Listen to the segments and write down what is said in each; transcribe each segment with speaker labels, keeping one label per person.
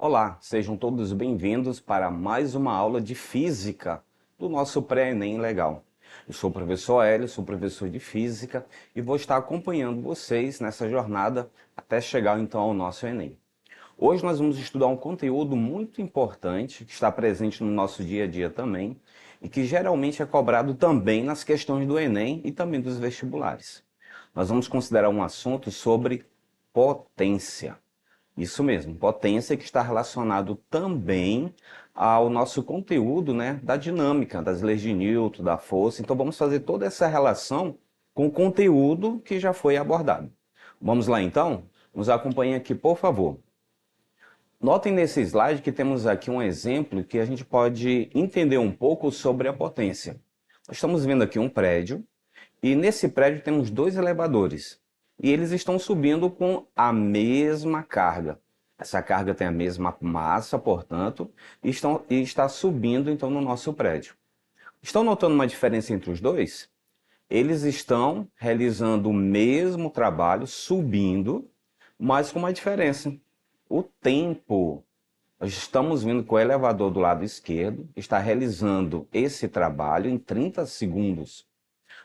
Speaker 1: Olá, sejam todos bem-vindos para mais uma aula de Física do nosso Pré-ENEM Legal. Eu sou o professor Hélio, sou professor de Física e vou estar acompanhando vocês nessa jornada até chegar então ao nosso Enem. Hoje nós vamos estudar um conteúdo muito importante que está presente no nosso dia a dia também e que geralmente é cobrado também nas questões do Enem e também dos vestibulares. Nós vamos considerar um assunto sobre potência. Isso mesmo, potência que está relacionado também ao nosso conteúdo, né, da dinâmica, das leis de Newton, da força. Então vamos fazer toda essa relação com o conteúdo que já foi abordado. Vamos lá então? Nos acompanhem aqui, por favor. Notem nesse slide que temos aqui um exemplo que a gente pode entender um pouco sobre a potência. Nós estamos vendo aqui um prédio e nesse prédio temos dois elevadores. E eles estão subindo com a mesma carga. Essa carga tem a mesma massa, portanto, e está subindo então no nosso prédio. Estão notando uma diferença entre os dois? Eles estão realizando o mesmo trabalho, subindo, mas com uma diferença. O tempo. Nós estamos vendo que o elevador do lado esquerdo está realizando esse trabalho em 30 segundos.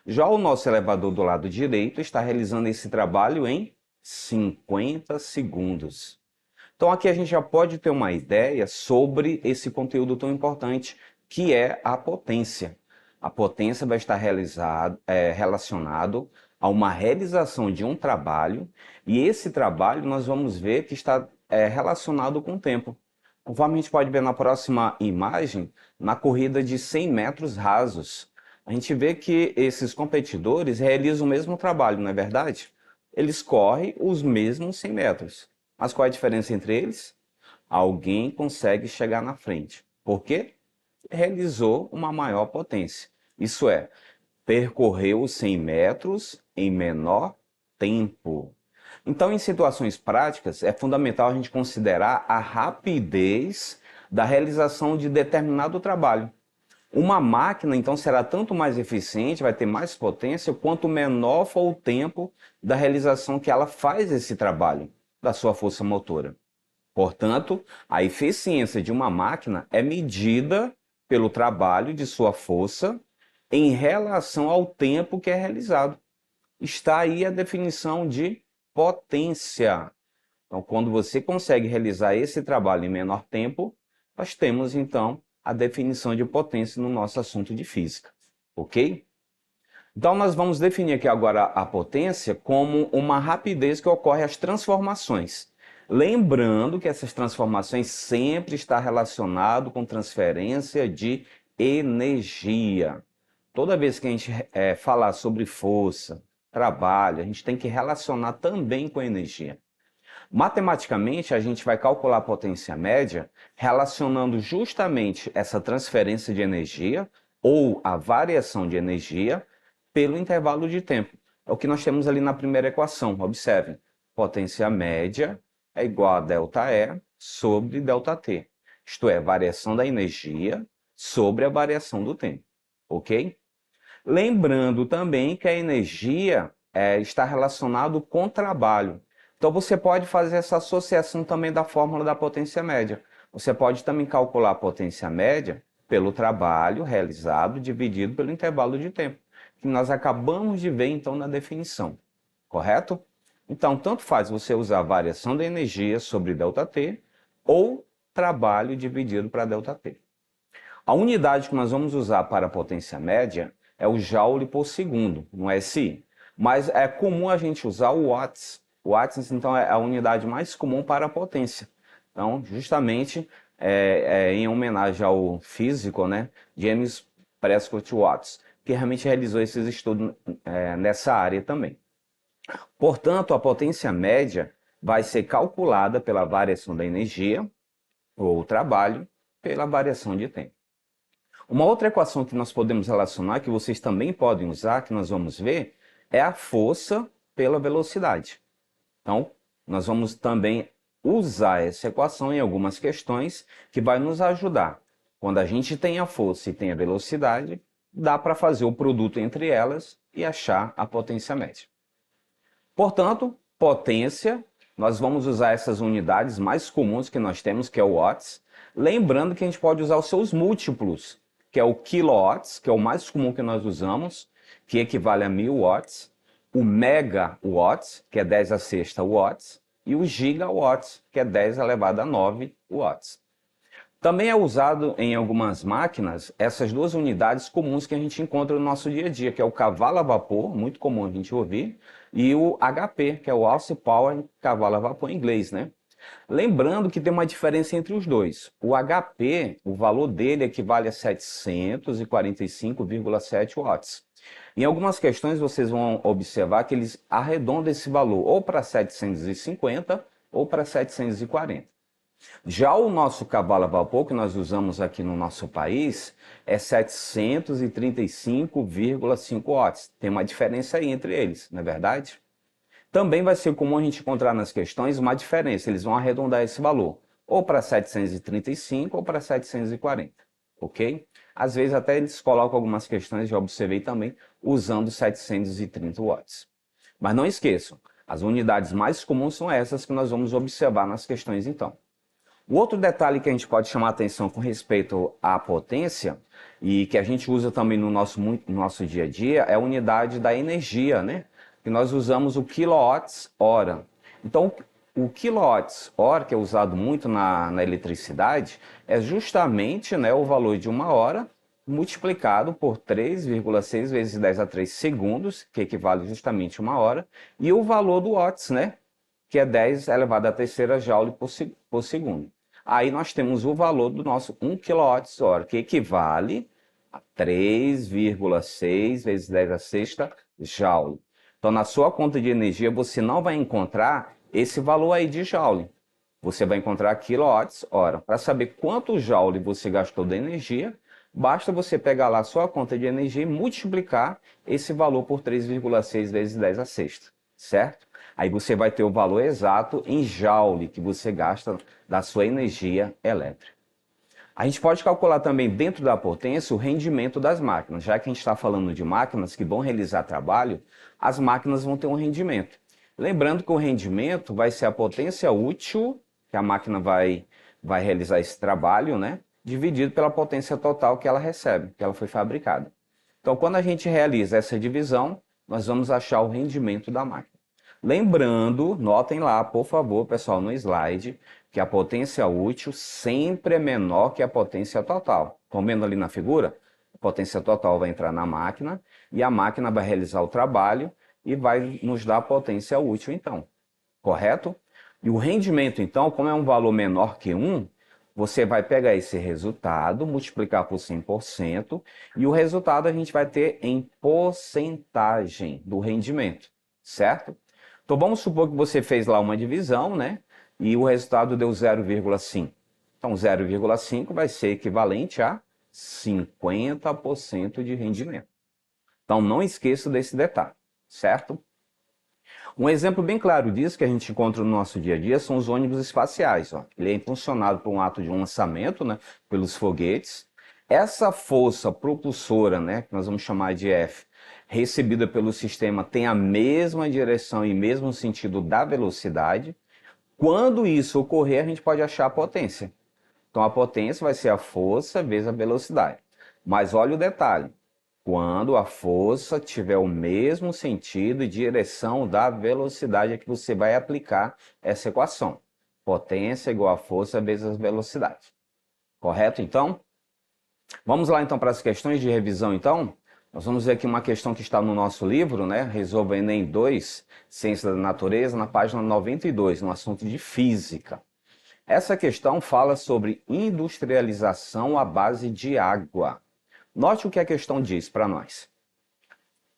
Speaker 1: Já o nosso elevador do lado direito está realizando esse trabalho em 50 segundos. Então aqui a gente já pode ter uma ideia sobre esse conteúdo tão importante, que é a potência. A potência vai estar relacionado a uma realização de um trabalho, e esse trabalho nós vamos ver que está relacionado com o tempo. Conforme a gente pode ver na próxima imagem, na corrida de 100 metros rasos, a gente vê que esses competidores realizam o mesmo trabalho, não é verdade? Eles correm os mesmos 100 metros. Mas qual é a diferença entre eles? Alguém consegue chegar na frente. Por quê? Realizou uma maior potência. Isso é, percorreu os 100 metros em menor tempo. Então, em situações práticas, é fundamental a gente considerar a rapidez da realização de determinado trabalho. Uma máquina, então, será tanto mais eficiente, vai ter mais potência, quanto menor for o tempo da realização que ela faz esse trabalho, da sua força motora. Portanto, a eficiência de uma máquina é medida pelo trabalho de sua força em relação ao tempo que é realizado. Está aí a definição de potência. Então, quando você consegue realizar esse trabalho em menor tempo, nós temos, então, a definição de potência no nosso assunto de física, ok? Então, nós vamos definir aqui agora a potência como uma rapidez que ocorre às transformações. Lembrando que essas transformações sempre estão relacionadas com transferência de energia. Toda vez que a gente falar sobre força, trabalho, a gente tem que relacionar também com energia. Matematicamente, a gente vai calcular a potência média relacionando justamente essa transferência de energia ou a variação de energia pelo intervalo de tempo. É o que nós temos ali na primeira equação. Observem, potência média é igual a ΔE sobre ΔT. Isto é, variação da energia sobre a variação do tempo. Ok? Lembrando também que a energia está relacionada com trabalho. Então você pode fazer essa associação também da fórmula da potência média. Você pode também calcular a potência média pelo trabalho realizado dividido pelo intervalo de tempo, que nós acabamos de ver então na definição, correto? Então, tanto faz você usar a variação da energia sobre ΔT ou trabalho dividido para ΔT. A unidade que nós vamos usar para a potência média é o Joule por segundo, no SI. Mas é comum a gente usar o Watts. O Watts, então, é a unidade mais comum para a potência. Então, justamente em homenagem ao físico, né, James Prescott Watts, que realmente realizou esses estudos nessa área também. Portanto, a potência média vai ser calculada pela variação da energia, ou trabalho, pela variação de tempo. Uma outra equação que nós podemos relacionar, que vocês também podem usar, que nós vamos ver, é a força pela velocidade. Então, nós vamos também usar essa equação em algumas questões que vai nos ajudar. Quando a gente tem a força e tem a velocidade, dá para fazer o produto entre elas e achar a potência média. Portanto, potência nós vamos usar essas unidades mais comuns que nós temos, que é o watts. Lembrando que a gente pode usar os seus múltiplos, que é o kilowatts, que é o mais comum que nós usamos, que equivale a 1000 watts, o megawatts, que é 10 a sexta watts, e o gigawatts, que é 10 elevado a 9 watts. Também é usado em algumas máquinas essas duas unidades comuns que a gente encontra no nosso dia a dia, que é o cavalo a vapor, muito comum a gente ouvir, e o HP, que é o horsepower, cavalo a vapor em inglês, né? Lembrando que tem uma diferença entre os dois. O HP, o valor dele equivale a 745,7 watts. Em algumas questões vocês vão observar que eles arredondam esse valor ou para 750 ou para 740. Já o nosso cavalo a vapor que nós usamos aqui no nosso país é 735,5 watts. Tem uma diferença aí entre eles, não é verdade? Também vai ser comum a gente encontrar nas questões uma diferença, eles vão arredondar esse valor, ou para 735 ou para 740, ok? Às vezes até eles colocam algumas questões, já observei também, usando 730 watts. Mas não esqueçam, as unidades mais comuns são essas que nós vamos observar nas questões então. O outro detalhe que a gente pode chamar a atenção com respeito à potência, e que a gente usa também no nosso dia a dia, é a unidade da energia, né? Que nós usamos o quilowatts-hora. Então, o quilowatts-hora, que é usado muito na eletricidade, é justamente, né, o valor de uma hora multiplicado por 3,6 vezes 10 a 3 segundos, que equivale justamente a uma hora, e o valor do watts, né? Que é 10 elevado à terceira joule por segundo. Aí nós temos o valor do nosso 1 kWh, que equivale a 3,6 vezes 10 a sexta joule. Então, na sua conta de energia, você não vai encontrar esse valor aí de joule. Você vai encontrar kWh. Para saber quanto joule você gastou de energia, basta você pegar lá a sua conta de energia e multiplicar esse valor por 3,6 vezes 10 a sexta, certo? Aí você vai ter o valor exato em joule que você gasta da sua energia elétrica. A gente pode calcular também dentro da potência o rendimento das máquinas. Já que a gente está falando de máquinas que vão realizar trabalho, as máquinas vão ter um rendimento. Lembrando que o rendimento vai ser a potência útil que a máquina vai realizar esse trabalho, né? Dividido pela potência total que ela recebe, que ela foi fabricada. Então, quando a gente realiza essa divisão, nós vamos achar o rendimento da máquina. Lembrando, notem lá, por favor, pessoal, no slide, que a potência útil sempre é menor que a potência total. Estão vendo ali na figura? A potência total vai entrar na máquina e a máquina vai realizar o trabalho e vai nos dar a potência útil, então. Correto? E o rendimento, então, como é um valor menor que 1, você vai pegar esse resultado, multiplicar por 100%, e o resultado a gente vai ter em porcentagem do rendimento, certo? Então vamos supor que você fez lá uma divisão, né? E o resultado deu 0,5. Então 0,5 vai ser equivalente a 50% de rendimento. Então não esqueça desse detalhe, certo? Um exemplo bem claro disso que a gente encontra no nosso dia a dia são os ônibus espaciais. Ó. Ele é impulsionado por um ato de um lançamento, né, pelos foguetes. Essa força propulsora, né, que nós vamos chamar de F, recebida pelo sistema, tem a mesma direção e mesmo sentido da velocidade. Quando isso ocorrer, a gente pode achar a potência. Então a potência vai ser a força vezes a velocidade. Mas olha o detalhe. Quando a força tiver o mesmo sentido e direção da velocidade a que você vai aplicar essa equação. Potência igual a força vezes a velocidade. Correto, então? Vamos lá, então, para as questões de revisão, então? Nós vamos ver aqui uma questão que está no nosso livro, né? Resolva Enem 2, Ciência da Natureza, na página 92, no assunto de Física. Essa questão fala sobre industrialização à base de água. Note o que a questão diz para nós.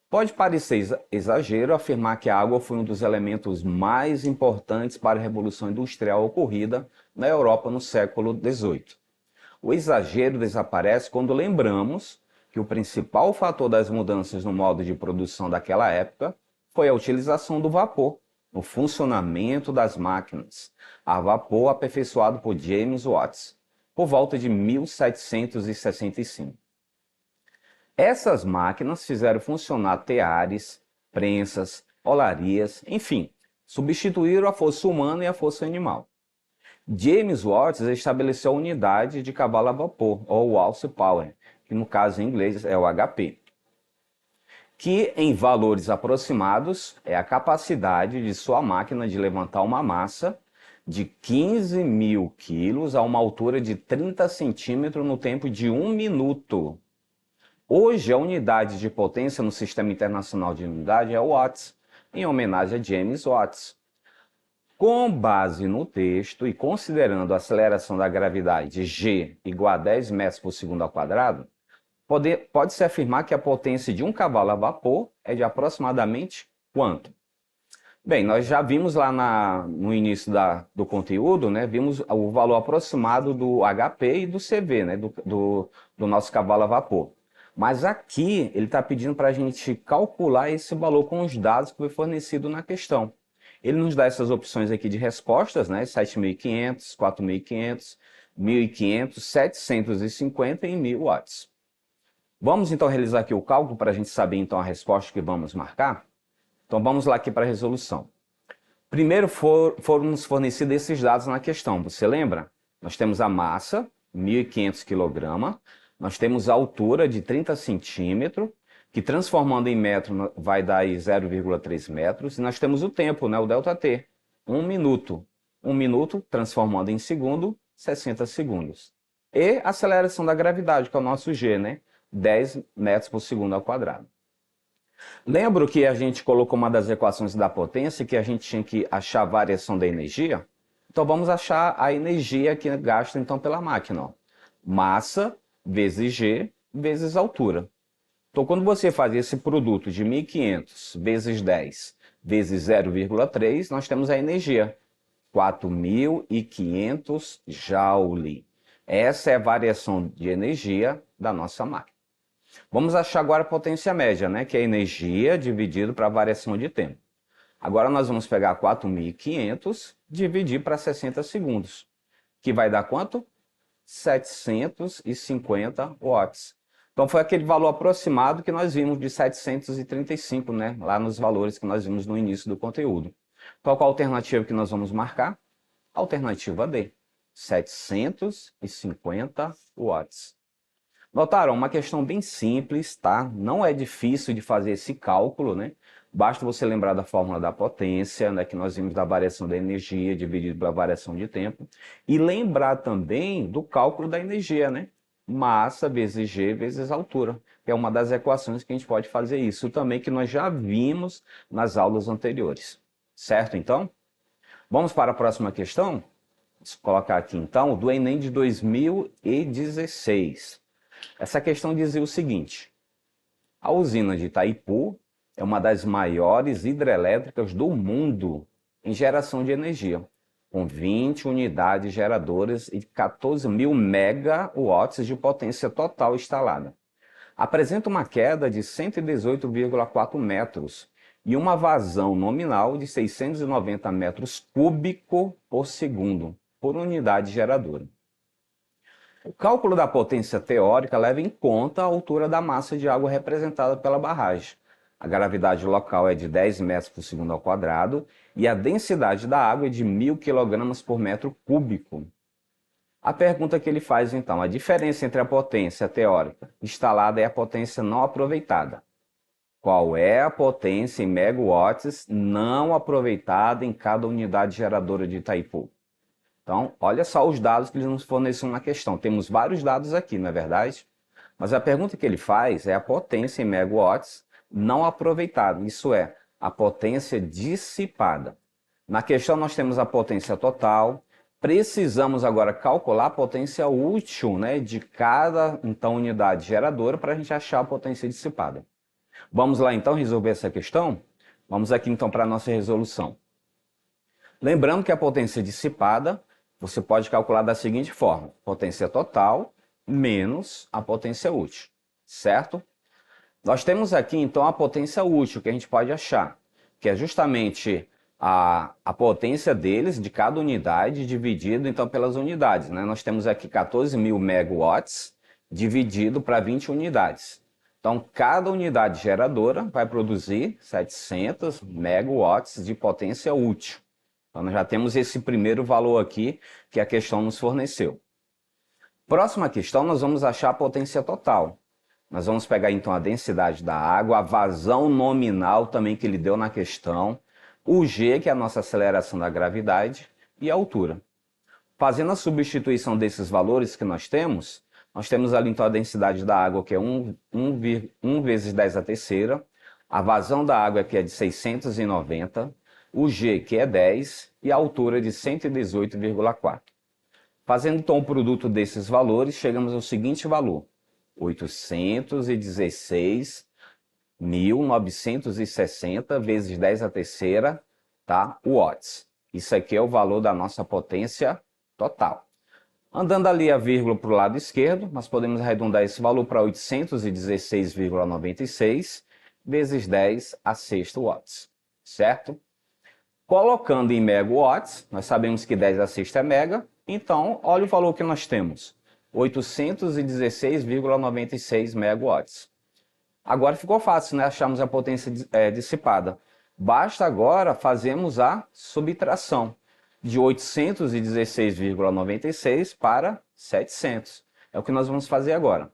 Speaker 1: Pode parecer exagero afirmar que a água foi um dos elementos mais importantes para a Revolução Industrial ocorrida na Europa no século XVIII. O exagero desaparece quando lembramos que o principal fator das mudanças no modo de produção daquela época foi a utilização do vapor, no funcionamento das máquinas, a vapor aperfeiçoado por James Watt, por volta de 1765. Essas máquinas fizeram funcionar teares, prensas, olarias, enfim, Substituíram a força humana e a força animal. James Watt estabeleceu a unidade de cavalo a vapor, ou horsepower, que no caso em inglês é o HP, que em valores aproximados é a capacidade de sua máquina de levantar uma massa de 15.000 quilos a uma altura de 30 centímetros no tempo de 1 minuto. Hoje, a unidade de potência no Sistema Internacional de Unidade é o watts, em homenagem a James Watt. Com base no texto e considerando a aceleração da gravidade g igual a 10 metros por segundo ao quadrado, pode-se afirmar que a potência de um cavalo a vapor é de aproximadamente quanto? Bem, nós já vimos lá no início do conteúdo, né, vimos o valor aproximado do HP e do CV, né, do nosso cavalo a vapor. Mas aqui ele está pedindo para a gente calcular esse valor com os dados que foi fornecido na questão. Ele nos dá essas opções aqui de respostas, né, 7.500, 4.500, 1.500, 750 e 1.000 watts. Vamos então realizar aqui o cálculo para a gente saber então a resposta que vamos marcar? Então vamos lá aqui para a resolução. Primeiro foram nos fornecidos esses dados na questão, você lembra? Nós temos a massa, 1.500 kg, nós temos a altura de 30 centímetros, que transformando em metro vai dar 0,3 metros, e nós temos o tempo, né, o ΔT, 1 minuto. 1 minuto transformando em segundo, 60 segundos. E a aceleração da gravidade, que é o nosso G, né, 10 metros por segundo ao quadrado. Lembro que a gente colocou uma das equações da potência que a gente tinha que achar a variação da energia? Então vamos achar a energia que gasta então pela máquina. Ó. Massa vezes G vezes altura. Então quando você faz esse produto de 1.500 vezes 10 vezes 0,3, nós temos a energia. 4.500 joule. Essa é a variação de energia da nossa máquina. Vamos achar agora a potência média, né? Que é a energia dividido para a variação de tempo. Agora nós vamos pegar 4.500 dividir para 60 segundos, que vai dar quanto? 750 watts. Então foi aquele valor aproximado que nós vimos de 735, né? Lá nos valores que nós vimos no início do conteúdo. Qual a alternativa que nós vamos marcar? Alternativa D, 750 watts. Notaram? Uma questão bem simples, tá? Não é difícil de fazer esse cálculo, né? Basta você lembrar da fórmula da potência, né? Que nós vimos da variação da energia dividido pela variação de tempo. E lembrar também do cálculo da energia, né? Massa vezes G vezes altura, que é uma das equações que a gente pode fazer isso também, que nós já vimos nas aulas anteriores. Certo, então? Vamos para a próxima questão? Vou colocar aqui, então, do Enem de 2016. Essa questão dizia o seguinte: a usina de Itaipu é uma das maiores hidrelétricas do mundo em geração de energia, com 20 unidades geradoras e 14.000 megawatts de potência total instalada. Apresenta uma queda de 118,4 metros e uma vazão nominal de 690 metros cúbicos por segundo por unidade geradora. O cálculo da potência teórica leva em conta a altura da massa de água representada pela barragem. A gravidade local é de 10 metros por segundo ao quadrado e a densidade da água é de 1.000 kg por metro cúbico. A pergunta que ele faz então, a diferença entre a potência teórica instalada e a potência não aproveitada. Qual é a potência em megawatts não aproveitada em cada unidade geradora de Itaipu? Então, olha só os dados que eles nos forneceram na questão. Temos vários dados aqui, não é verdade? Mas a pergunta que ele faz é a potência em megawatts não aproveitada, isso é, a potência dissipada. Na questão nós temos a potência total, precisamos agora calcular a potência útil, né, de cada então, unidade geradora para a gente achar a potência dissipada. Vamos lá então resolver essa questão? Vamos aqui então para a nossa resolução. Lembrando que a potência dissipada você pode calcular da seguinte forma: potência total menos a potência útil, certo? Nós temos aqui, então, a potência útil que a gente pode achar, que é justamente a potência deles, de cada unidade, dividido, então, pelas unidades, né? Nós temos aqui 14.000 megawatts dividido para 20 unidades. Então, cada unidade geradora vai produzir 700 megawatts de potência útil. Então, nós já temos esse primeiro valor aqui que a questão nos forneceu. Próxima questão, nós vamos achar a potência total. Nós vamos pegar então a densidade da água, a vazão nominal também que ele deu na questão, o G, que é a nossa aceleração da gravidade, e a altura. Fazendo a substituição desses valores que nós temos ali então a densidade da água, que é 1 vezes 10 a terceira, a vazão da água, que é de 690, o G, que é 10, e a altura de 118,4. Fazendo então o produto desses valores, chegamos ao seguinte valor: 816.960 vezes 10 a terceira, tá? Watts. Isso aqui é o valor da nossa potência total. Andando ali a vírgula para o lado esquerdo, nós podemos arredondar esse valor para 816,96 vezes 10 a sexta watts, certo? Colocando em megawatts, nós sabemos que 10 a sexta é mega, então olha o valor que nós temos, 816,96 megawatts. Agora ficou fácil, né? Achamos a potência dissipada. Basta agora fazermos a subtração de 816,96 para 700. É o que nós vamos fazer agora.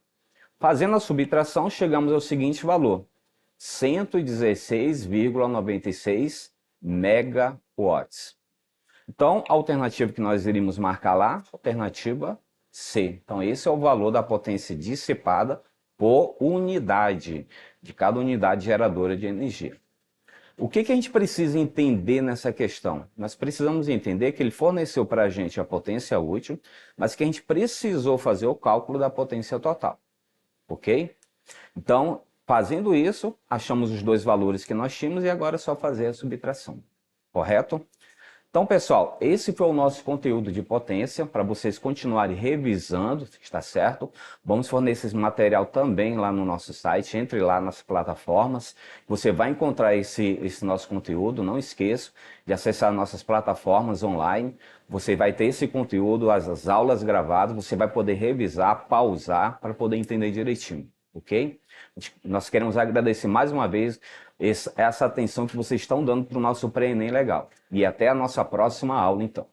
Speaker 1: Fazendo a subtração, chegamos ao seguinte valor: 116,96 megawatts. Então, a alternativa que nós iríamos marcar lá, alternativa C. Então, esse é o valor da potência dissipada por unidade, de cada unidade geradora de energia. O que a gente precisa entender nessa questão? Nós precisamos entender que ele forneceu para a gente a potência útil, mas que a gente precisou fazer o cálculo da potência total, ok? Então, fazendo isso, achamos os dois valores que nós tínhamos e agora é só fazer a subtração, correto? Então, pessoal, esse foi o nosso conteúdo de potência, para vocês continuarem revisando, está certo? Vamos fornecer esse material também lá no nosso site, entre lá nas plataformas, você vai encontrar esse nosso conteúdo, não esqueça de acessar nossas plataformas online, você vai ter esse conteúdo, as aulas gravadas, você vai poder revisar, pausar, para poder entender direitinho, ok? Nós queremos agradecer mais uma vez essa atenção que vocês estão dando para o nosso Pré-ENEM Legal. E até a nossa próxima aula, então.